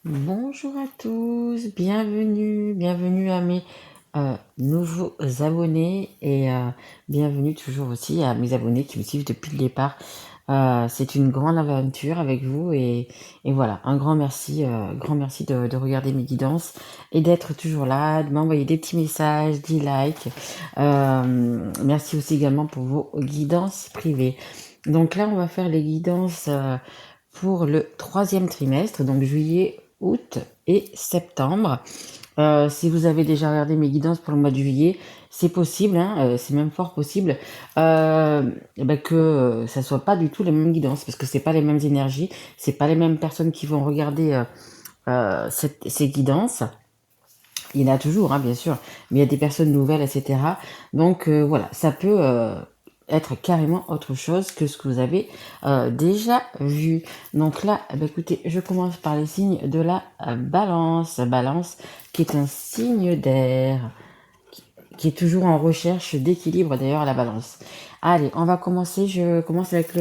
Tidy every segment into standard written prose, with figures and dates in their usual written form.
Bonjour à tous, bienvenue à mes nouveaux abonnés et bienvenue toujours aussi à mes abonnés qui me suivent depuis le départ. C'est une grande aventure avec vous et voilà, un grand merci de regarder mes guidances et d'être toujours là, de m'envoyer des petits messages, des likes. Merci aussi également pour vos guidances privées. Donc là, on va faire les guidances pour le troisième trimestre, donc juillet, août et septembre. Si vous avez déjà regardé mes guidances pour le mois de juillet, c'est possible, hein, c'est même fort possible que ça soit pas du tout les mêmes guidances, parce que c'est pas les mêmes énergies, c'est pas les mêmes personnes qui vont regarder ces guidances. Il y en a toujours, hein, bien sûr, mais il y a des personnes nouvelles, etc. Donc voilà, ça peut être carrément autre chose que ce que vous avez déjà vu. Donc là, écoutez, je commence par les signes de la balance. Balance qui est un signe d'air, qui est toujours en recherche d'équilibre d'ailleurs, la balance. Allez, on va commencer. Je commence avec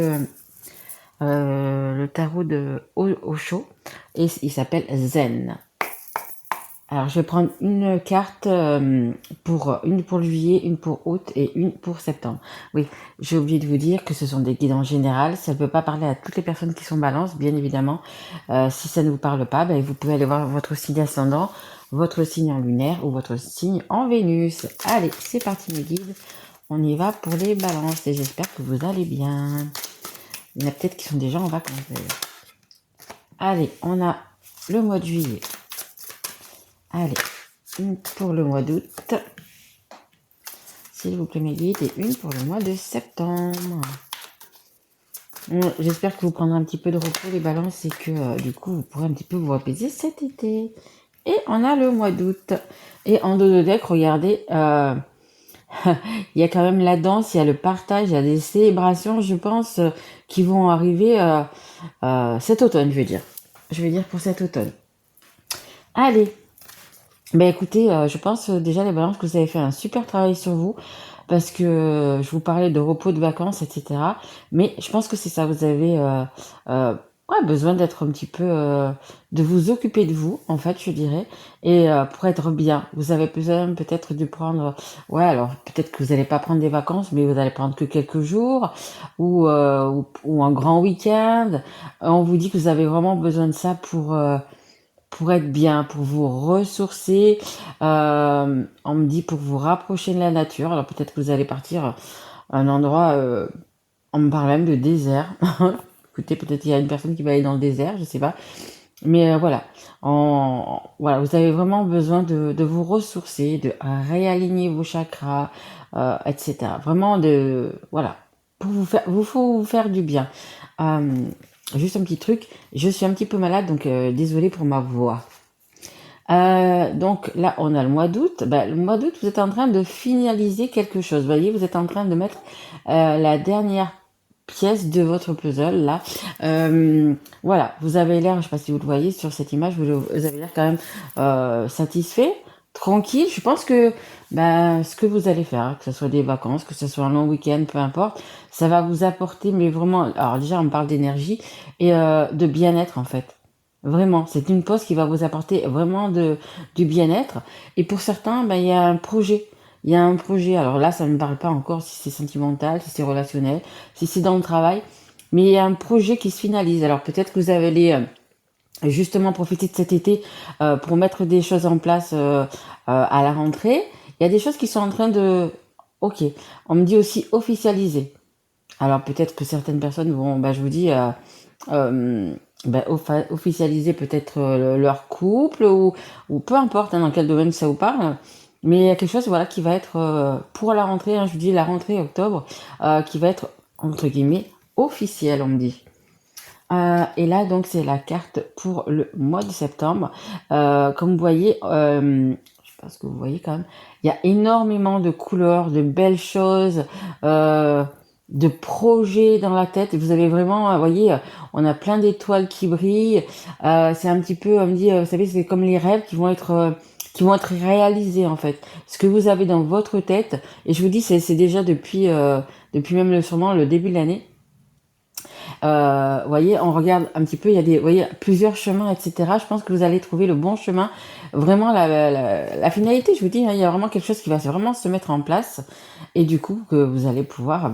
le tarot de Osho et il s'appelle Zen. Alors, je vais prendre une carte une pour juillet, une pour août et une pour septembre. Oui, j'ai oublié de vous dire que ce sont des guides en général. Ça ne peut pas parler à toutes les personnes qui sont balance, bien évidemment. Si ça ne vous parle pas, vous pouvez aller voir votre signe ascendant, votre signe en lunaire ou votre signe en Vénus. Allez, c'est parti mes guides. On y va pour les balances et j'espère que vous allez bien. Il y en a peut-être qui sont déjà en vacances d'ailleurs. Allez, on a le mois de juillet. Allez, une pour le mois d'août, s'il vous plaît mes guides, et une pour le mois de septembre. J'espère que vous prendrez un petit peu de repos les balances et que du coup vous pourrez un petit peu vous apaiser cet été. Et on a le mois d'août. Et en dos de deck, regardez, il y a quand même la danse, il y a le partage, il y a des célébrations, je pense, qui vont arriver cet automne, je veux dire. Je veux dire pour cet automne. Allez, écoutez, je pense déjà les balances que vous avez fait un super travail sur vous parce que je vous parlais de repos, de vacances, etc. Mais je pense que c'est ça, vous avez ouais, besoin d'être un petit peu, de vous occuper de vous, en fait, je dirais, et pour être bien. Vous avez besoin peut-être de prendre, ouais, alors peut-être que vous n'allez pas prendre des vacances, mais vous allez prendre que quelques jours ou un grand week-end. On vous dit que vous avez vraiment besoin de ça pour être bien, pour vous ressourcer. On me dit pour vous rapprocher de la nature. Alors peut-être que vous allez partir à un endroit, on me parle même de désert. Écoutez, peut-être qu'il y a une personne qui va aller dans le désert, je sais pas. Mais voilà. Voilà, vous avez vraiment besoin de vous ressourcer, de réaligner vos chakras, etc. Vraiment voilà, pour faut vous faire du bien. Euh, Juste un petit truc, je suis un petit peu malade, donc désolée pour ma voix. Donc là, on a le mois d'août. Le mois d'août, vous êtes en train de finaliser quelque chose. Vous voyez, vous êtes en train de mettre la dernière pièce de votre puzzle là. Voilà, vous avez l'air, je sais pas si vous le voyez sur cette image, vous avez l'air quand même satisfait, tranquille. Je pense que ce que vous allez faire, que ce soit des vacances, que ce soit un long week-end, peu importe, ça va vous apporter, mais vraiment, alors déjà on parle d'énergie et de bien-être en fait. Vraiment, c'est une pause qui va vous apporter vraiment du bien-être. Et pour certains, il y a un projet. Il y a un projet. Alors là, ça ne me parle pas encore si c'est sentimental, si c'est relationnel, si c'est dans le travail. Mais il y a un projet qui se finalise. Alors peut-être que vous allez justement profiter de cet été pour mettre des choses en place à la rentrée. Il y a des choses qui sont en train de... Ok, on me dit aussi officialiser. Alors peut-être que certaines personnes vont, je vous dis, euh, officialiser peut-être leur couple ou peu importe hein, dans quel domaine ça vous parle. Mais il y a quelque chose voilà, qui va être pour la rentrée, hein, je vous dis la rentrée octobre, qui va être entre guillemets officielle, on me dit. Et là donc c'est la carte pour le mois de septembre. Comme vous voyez, je sais pas ce que vous voyez quand même, il y a énormément de couleurs, de belles choses. De projets dans la tête. Vous avez vraiment, vous voyez, on a plein d'étoiles qui brillent. C'est un petit peu, on me dit, vous savez, c'est comme les rêves qui vont être réalisés en fait. Ce que vous avez dans votre tête. Et je vous dis, c'est déjà depuis même sûrement le début de l'année. Voyez, on regarde un petit peu, il y a des, voyez, plusieurs chemins, etc. Je pense que vous allez trouver le bon chemin. Vraiment, la finalité, je vous dis, hein, il y a vraiment quelque chose qui va vraiment se mettre en place. Et du coup, que vous allez pouvoir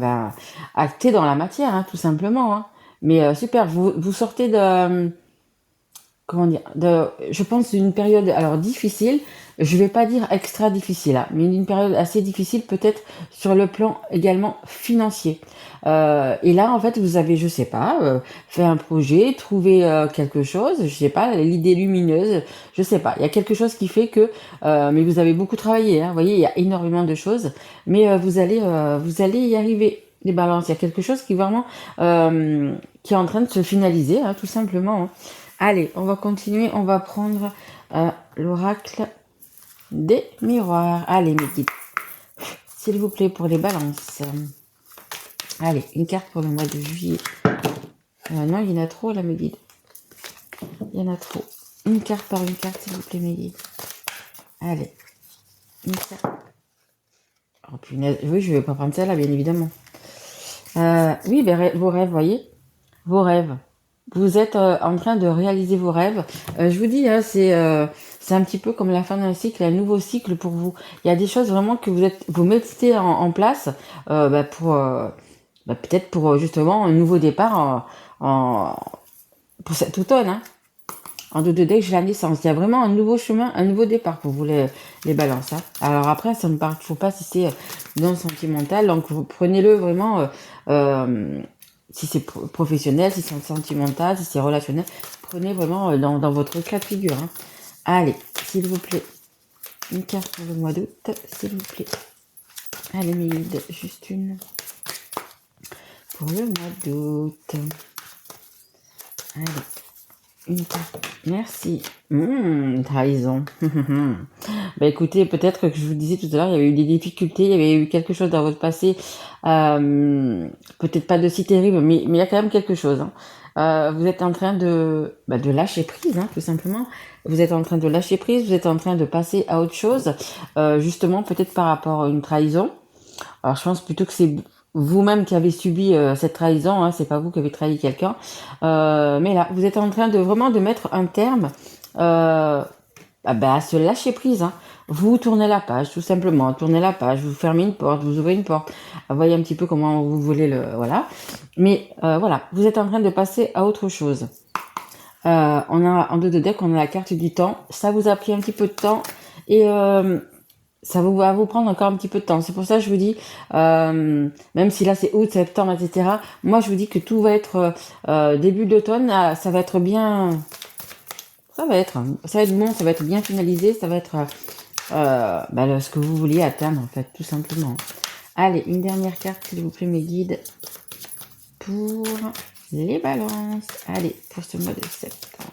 acter dans la matière, hein, tout simplement. Hein. Mais super, vous sortez de comment dire, je pense d'une période alors difficile, je vais pas dire extra difficile, hein, mais d'une période assez difficile peut-être sur le plan également financier. Et là en fait vous avez, je sais pas, fait un projet, trouvé quelque chose, je sais pas, l'idée lumineuse, je sais pas, il y a quelque chose qui fait que, mais vous avez beaucoup travaillé, hein, vous voyez, il y a énormément de choses, mais vous allez y arriver. Les balances, il y a quelque chose qui vraiment qui est en train de se finaliser, hein, tout simplement. Hein. Allez, on va continuer. On va prendre l'oracle des miroirs. Allez, mes guides. S'il vous plaît, pour les balances. Allez, une carte pour le mois de juillet. Non, il y en a trop, là, mes guides. Il y en a trop. Une carte par une carte, s'il vous plaît, mes guides. Allez. Une carte. Oh, punaise. Oui, je vais pas prendre celle-là, bien évidemment. Oui, ben, vos rêves, voyez. Vos rêves. Vous êtes en train de réaliser vos rêves. Je vous dis, hein, c'est un petit peu comme la fin d'un cycle, un nouveau cycle pour vous. Il y a des choses vraiment que vous mettez en place pour peut-être pour justement un nouveau départ pour cet automne. Hein. En 2 deck, j'ai la naissance. Il y a vraiment un nouveau chemin, un nouveau départ pour vous les balances. Hein. Alors après, ça ne faut pas si c'est dans le sentimental. Donc vous prenez-le vraiment si c'est professionnel, si c'est sentimental, si c'est relationnel. Prenez vraiment dans votre cas de figure. Hein. Allez, s'il vous plaît. Une carte pour le mois d'août, s'il vous plaît. Allez, mes guides, juste une. Pour le mois d'août. Allez. Une carte. Merci. Trahison. Bah écoutez, peut-être que je vous disais tout à l'heure, il y avait eu des difficultés, il y avait eu quelque chose dans votre passé, peut-être pas de si terrible, mais il y a quand même quelque chose. Hein. Vous êtes en train de lâcher prise, hein, tout simplement. Vous êtes en train de lâcher prise, vous êtes en train de passer à autre chose, justement peut-être par rapport à une trahison. Alors je pense plutôt que c'est vous-même qui avez subi cette trahison, hein, c'est pas vous qui avez trahi quelqu'un. Mais là, vous êtes en train de vraiment de mettre un terme à se lâcher prise. Hein. Vous tournez la page, tout simplement. Tournez la page, vous fermez une porte, vous ouvrez une porte. Vous voyez un petit peu comment vous voulez voilà. Mais voilà, vous êtes en train de passer à autre chose. On a en 2 de deck, on a la carte du temps. Ça vous a pris un petit peu de temps et ça va vous prendre encore un petit peu de temps. C'est pour ça que je vous dis, même si là c'est août, septembre, etc. Moi je vous dis que tout va être début d'automne, ça va être bien, ça va être bon, ça va être bien finalisé, ça va être ce que vous vouliez atteindre en fait, tout simplement. Allez, une dernière carte s'il vous plaît mes guides pour les balances. Allez, pour ce mois de septembre.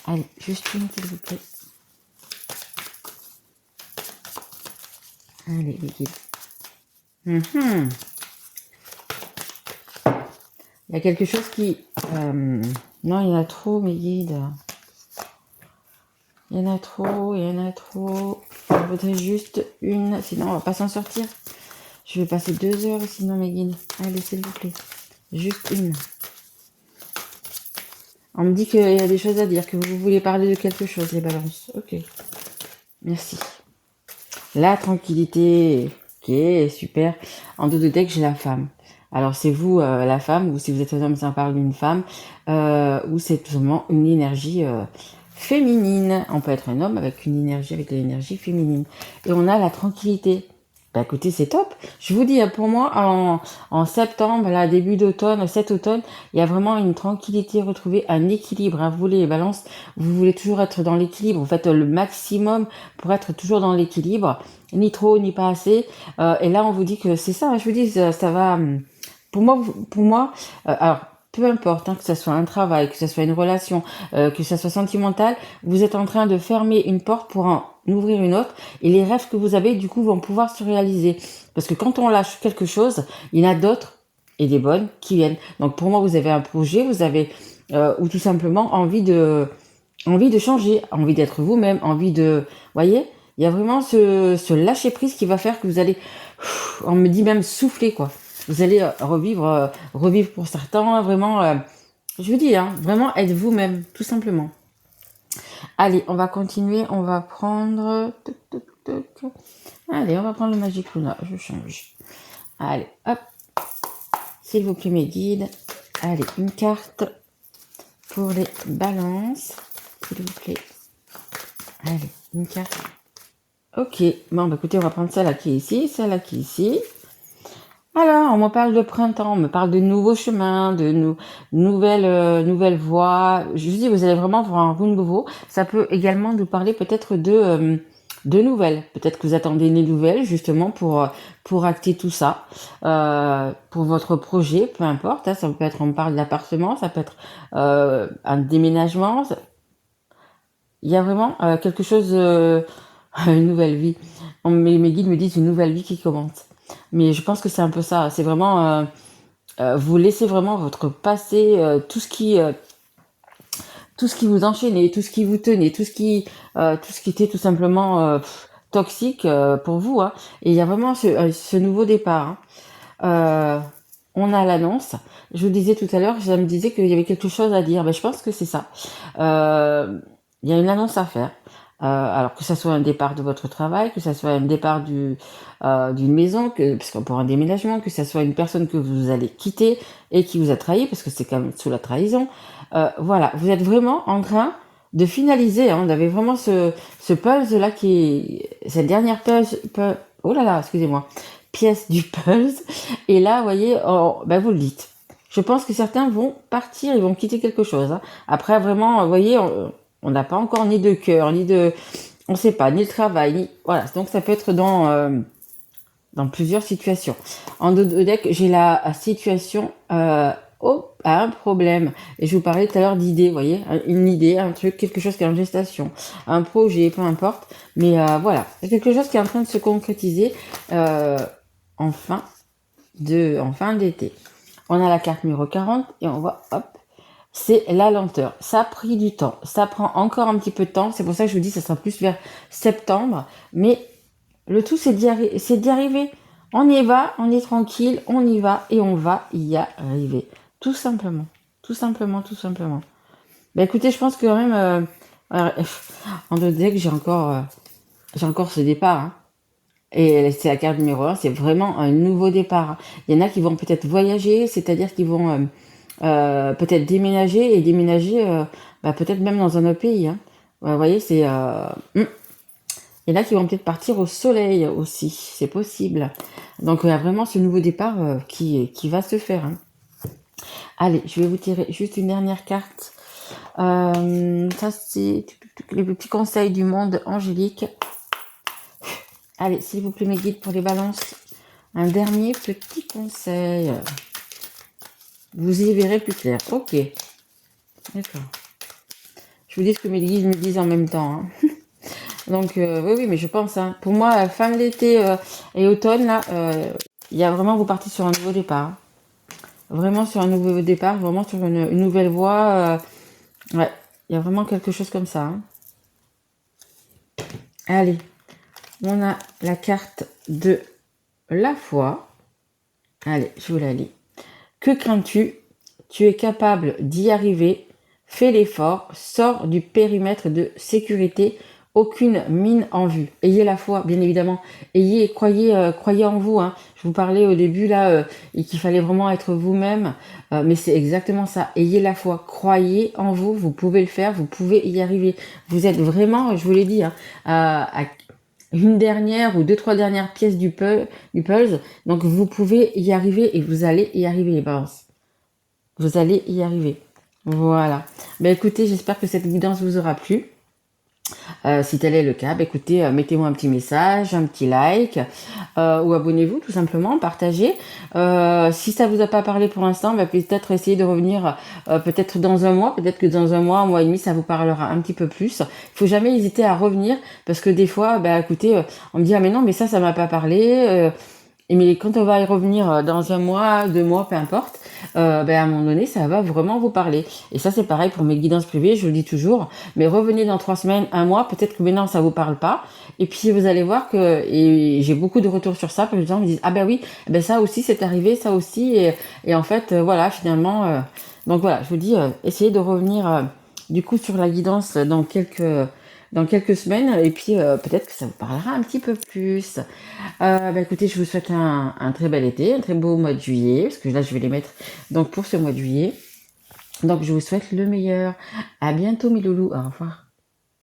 Allez, juste une s'il vous plaît. Allez, les guides. Il y a quelque chose qui... non, il y en a trop, mes guides. Il y en a trop, il y en a trop. Il faudrait juste une, sinon on va pas s'en sortir. Je vais passer 2 heures sinon, mes guides. Allez, s'il vous plaît. Juste une. On me dit qu'il y a des choses à dire, que vous voulez parler de quelque chose, les balances. Ok. Merci. La tranquillité. Ok, super. En 2 de deck, j'ai la femme. Alors, c'est vous, la femme, ou si vous êtes un homme, ça parle d'une femme, ou c'est tout simplement une énergie féminine. On peut être un homme avec une énergie, avec de l'énergie féminine. Et on a la tranquillité. Bah écoutez, c'est top. Je vous dis, pour moi, en septembre, là, début d'automne, cet automne, il y a vraiment une tranquillité retrouvée, un équilibre. Hein. Vous les balances, vous voulez toujours être dans l'équilibre. Vous faites le maximum pour être toujours dans l'équilibre. Ni trop, ni pas assez. Et là, on vous dit que c'est ça. Hein. Je vous dis, ça va... Pour moi, alors, peu importe, hein, que ce soit un travail, que ce soit une relation, que ce soit sentimental, vous êtes en train de fermer une porte pour en ouvrir une autre, et les rêves que vous avez, du coup, vont pouvoir se réaliser. Parce que quand on lâche quelque chose, il y en a d'autres, et des bonnes, qui viennent. Donc pour moi, vous avez un projet, vous avez, ou tout simplement envie de changer, envie d'être vous-même, envie de... voyez, il y a vraiment ce lâcher-prise qui va faire que vous allez, on me dit même souffler, quoi. Vous allez revivre pour certains, vraiment, je vous dis, hein, vraiment être vous-même, tout simplement. Allez, on va continuer, on va prendre... Allez, on va prendre le Magic Luna, je change. Allez, hop. S'il vous plaît, mes guides. Allez, une carte pour les balances, s'il vous plaît. Allez, une carte. Ok, bon, bah, écoutez, on va prendre celle-là qui est ici, celle-là qui est ici. Alors, on me parle de printemps, on me parle de nouveaux chemins, de nouvelles voies. Je vous dis, vous allez vraiment voir un renouveau. Ça peut également nous parler peut-être de nouvelles. Peut-être que vous attendez des nouvelles justement pour acter tout ça, pour votre projet, peu importe. Hein, ça peut être, on parle d'appartement, ça peut être un déménagement. Il y a vraiment quelque chose, une nouvelle vie. Mes guides me disent une nouvelle vie qui commence. Mais je pense que c'est un peu ça. C'est vraiment, vous laissez vraiment votre passé, tout ce qui vous enchaînait, tout ce qui vous tenait, tout ce qui était tout simplement toxique pour vous. Hein. Et il y a vraiment ce nouveau départ. Hein. On a l'annonce. Je vous disais tout à l'heure, je me disais qu'il y avait quelque chose à dire. Ben, je pense que c'est ça. Il y a une annonce à faire. Alors que ça soit un départ de votre travail, que ça soit un départ d'une maison, parce que pour un déménagement, que ça soit une personne que vous allez quitter et qui vous a trahi, parce que c'est quand même sous la trahison. Voilà, vous êtes vraiment en train de finaliser. Hein, vous avez vraiment ce puzzle là cette dernière oh là là, excusez-moi, pièce du puzzle. Et là, vous voyez, ben vous le dites. Je pense que certains vont partir, ils vont quitter quelque chose. Hein. Après, vraiment, vous voyez, on n'a pas encore ni de cœur, ni de... On ne sait pas, ni de travail, ni... Voilà, donc ça peut être dans plusieurs situations. En dos de deck, j'ai la situation à un problème. Et je vous parlais tout à l'heure d'idée, vous voyez, une idée, un truc, quelque chose qui est en gestation, un projet, peu importe. Mais voilà, c'est quelque chose qui est en train de se concrétiser en fin d'été. On a la carte numéro 40 et on voit, hop, c'est la lenteur. Ça a pris du temps. Ça prend encore un petit peu de temps. C'est pour ça que je vous dis que ça sera plus vers septembre. Mais le tout, c'est d'y arriver. On y va, on est tranquille, on y va et on va y arriver. Tout simplement. Tout simplement, tout simplement. Ben écoutez, je pense que quand même, en deux decks, j'ai encore ce départ. Hein. Et c'est la carte numéro 1, c'est vraiment un nouveau départ. Il y en a qui vont peut-être voyager, c'est-à-dire qu'ils vont peut-être déménager peut-être même dans un autre pays. Hein. Vous voyez, c'est... il y en a qui vont peut-être partir au soleil aussi, c'est possible. Donc il y a vraiment ce nouveau départ qui va se faire. Hein. Allez, je vais vous tirer juste une dernière carte. Ça, c'est les petits conseils du monde angélique. Allez, s'il vous plaît, mes guides pour les balances. Un dernier petit conseil. Vous y verrez plus clair. Ok. D'accord. Je vous dis ce que mes guides me disent en même temps. Hein. Donc, oui, mais je pense. Hein. Pour moi, fin de l'été et automne, là, il y a vraiment, vous partez sur un nouveau départ. Hein. Vraiment sur un nouveau départ, vraiment sur une nouvelle voie. Ouais, il y a vraiment quelque chose comme ça. Hein. Allez. On a la carte de la foi. Allez, je vous la lis. Que crains-tu? Tu es capable d'y arriver. Fais l'effort. Sors du périmètre de sécurité. Aucune mine en vue. Ayez la foi, bien évidemment. Croyez en vous. Hein. Je vous parlais au début là qu'il fallait vraiment être vous-même. Mais c'est exactement ça. Ayez la foi. Croyez en vous. Vous pouvez le faire. Vous pouvez y arriver. Vous êtes vraiment, je vous l'ai dit, hein, à une dernière ou 2-3 dernières pièces du puzzle. Donc, vous pouvez y arriver et vous allez y arriver, les balances. Vous allez y arriver. Voilà. Ben, écoutez, j'espère que cette guidance vous aura plu. Si tel est le cas, écoutez, mettez-moi un petit message, un petit like, ou abonnez-vous tout simplement, partagez. Si ça vous a pas parlé pour l'instant, peut-être essayer de revenir peut-être dans un mois, peut-être que dans un mois et demi, ça vous parlera un petit peu plus. Il faut jamais hésiter à revenir, parce que des fois, écoutez, on me dit ah mais non, mais ça m'a pas parlé. Et mais quand on va y revenir dans un mois, 2 mois, peu importe, à un moment donné, ça va vraiment vous parler. Et ça, c'est pareil pour mes guidances privées, je le dis toujours. Mais revenez dans 3 semaines, un mois, peut-être que maintenant ça vous parle pas. Et puis vous allez voir que, et j'ai beaucoup de retours sur ça, les gens me disent ah ben oui, ben ça aussi c'est arrivé, ça aussi, et en fait voilà finalement. Donc voilà, je vous dis, essayez de revenir du coup sur la guidance dans quelques semaines, et puis peut-être que ça vous parlera un petit peu plus. Écoutez, je vous souhaite un très bel été, un très beau mois de juillet, parce que là, je vais les mettre donc pour ce mois de juillet. Donc, je vous souhaite le meilleur. À bientôt, mes loulous. Au revoir.